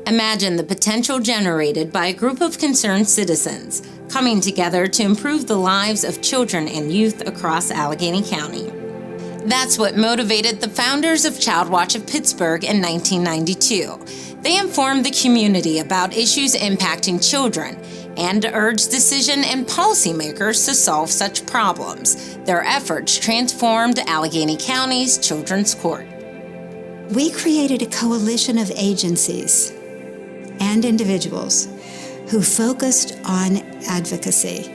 Imagine the potential generated by a group of concerned citizens coming together to improve the lives of children and youth across Allegheny County. That's what motivated the founders of Child Watch of Pittsburgh in 1992. They informed the community about issues impacting children and urged decision and policymakers to solve such problems. Their efforts transformed Allegheny County's Children's Court. We created a coalition of agencies and individuals who focused on advocacy.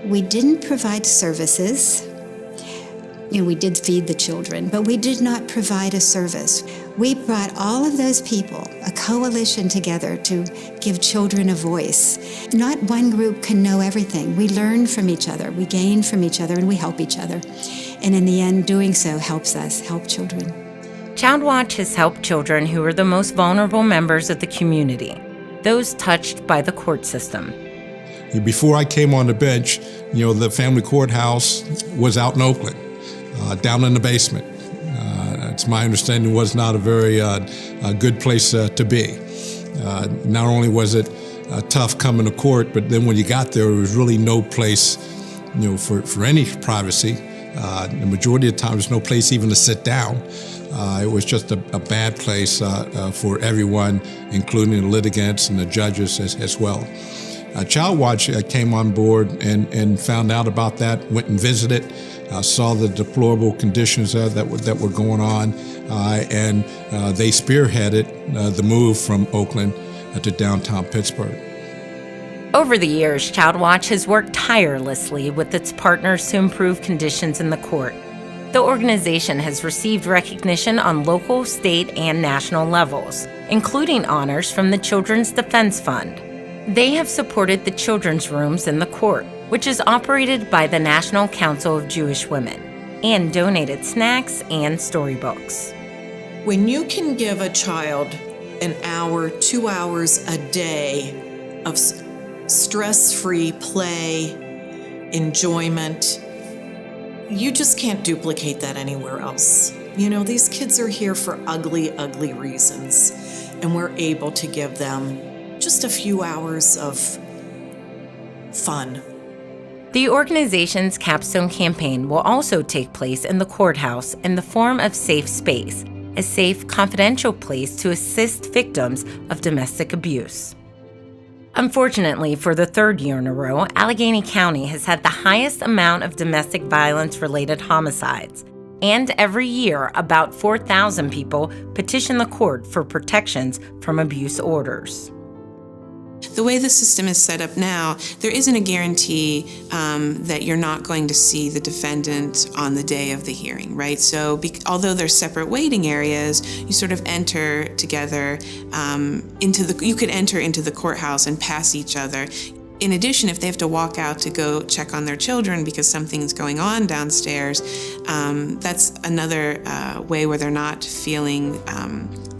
We didn't provide services. We did feed the children, but we did not provide a service. We brought all of those people, a coalition together to give children a voice. Not one group can know everything. We learn from each other, we gain from each other, and we help each other. And in the end, doing so helps us help children. Child Watch has helped children who are the most vulnerable members of the community, those touched by the court system. Before I came on the bench, the family courthouse was out in Oakland, down in the basement. It's my understanding was not a very good place to be. Not only was it tough coming to court, but then when you got there was really no place, for any privacy. The majority of the time, there's no place even to sit down. It was just a bad place for everyone, including the litigants and the judges as well. Child Watch came on board and found out about that, went and visited, saw the deplorable conditions that were going on, and they spearheaded the move from Oakland to downtown Pittsburgh. Over the years, Child Watch has worked tirelessly with its partners to improve conditions in the court. The organization has received recognition on local, state, and national levels, including honors from the Children's Defense Fund. They have supported the children's rooms in the court, which is operated by the National Council of Jewish Women, and donated snacks and storybooks. When you can give a child an hour, 2 hours a day of stress-free play, enjoyment, you just can't duplicate that anywhere else. These kids are here for ugly, ugly reasons, and we're able to give them just a few hours of fun. The organization's capstone campaign will also take place in the courthouse in the form of Safe Space, a safe, confidential place to assist victims of domestic abuse. Unfortunately, for the third year in a row, Allegheny County has had the highest amount of domestic violence-related homicides. And every year, about 4,000 people petition the court for protections from abuse orders. The way the system is set up now, there isn't a guarantee that you're not going to see the defendant on the day of the hearing, right? So although there's separate waiting areas, you sort of enter together you could enter into the courthouse and pass each other. In addition, if they have to walk out to go check on their children because something's going on downstairs, that's another way where they're not feeling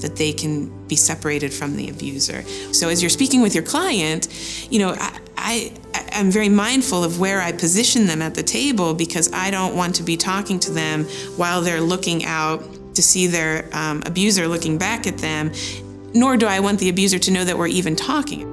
that they can be separated from the abuser. So as you're speaking with your client, I'm very mindful of where I position them at the table because I don't want to be talking to them while they're looking out to see their abuser looking back at them, nor do I want the abuser to know that we're even talking.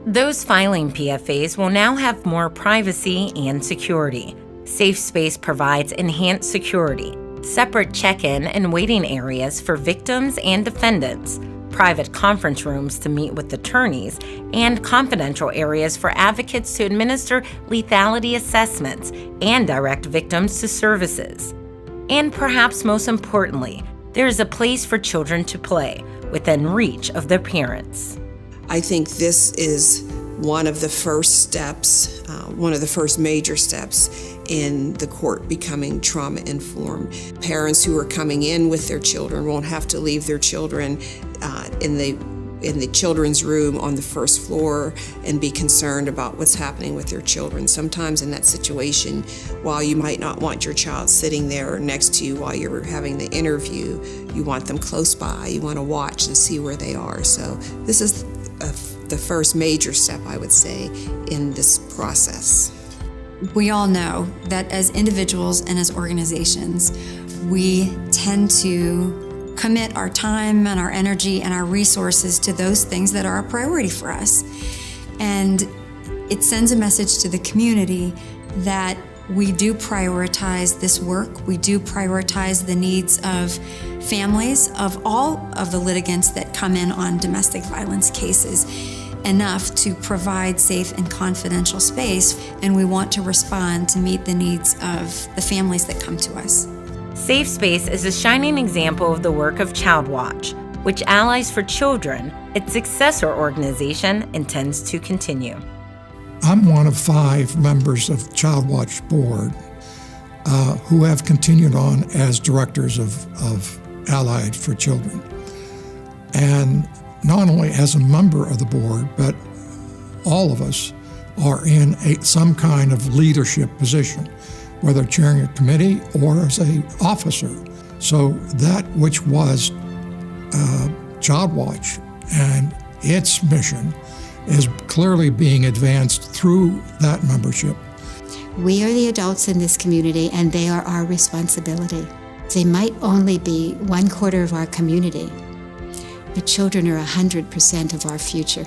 Those filing PFAs will now have more privacy and security. Safe Space provides enhanced security, separate check-in and waiting areas for victims and defendants, private conference rooms to meet with attorneys, and confidential areas for advocates to administer lethality assessments and direct victims to services. And perhaps most importantly, there is a place for children to play within reach of their parents. I think this is one of the first steps, one of the first major steps in the court becoming trauma-informed. Parents who are coming in with their children won't have to leave their children in the children's room on the first floor and be concerned about what's happening with their children. Sometimes in that situation, while you might not want your child sitting there next to you while you're having the interview, you want them close by. You want to watch and see where they are. So this is the first major step, I would say, in this process. We all know that as individuals and as organizations, we tend to commit our time and our energy and our resources to those things that are a priority for us. And it sends a message to the community that we do prioritize this work. We do prioritize the needs of families, of all of the litigants that come in on domestic violence cases, enough to provide safe and confidential space, and we want to respond to meet the needs of the families that come to us. Safe Space is a shining example of the work of Child Watch, which Allies for Children, its successor organization, intends to continue. I'm one of 5 members of Child Watch Board who have continued on as directors of Allied for Children. And not only as a member of the board, but all of us are in some kind of leadership position, whether chairing a committee or as an officer. So that which was Child Watch and its mission is clearly being advanced through that membership. We are the adults in this community, and they are our responsibility. They might only be 1/4 of our community, but children are 100% of our future.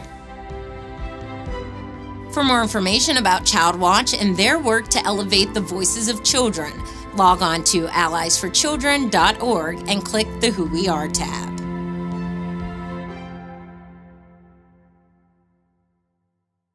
For more information about Child Watch and their work to elevate the voices of children, log on to alliesforchildren.org and click the Who We Are tab.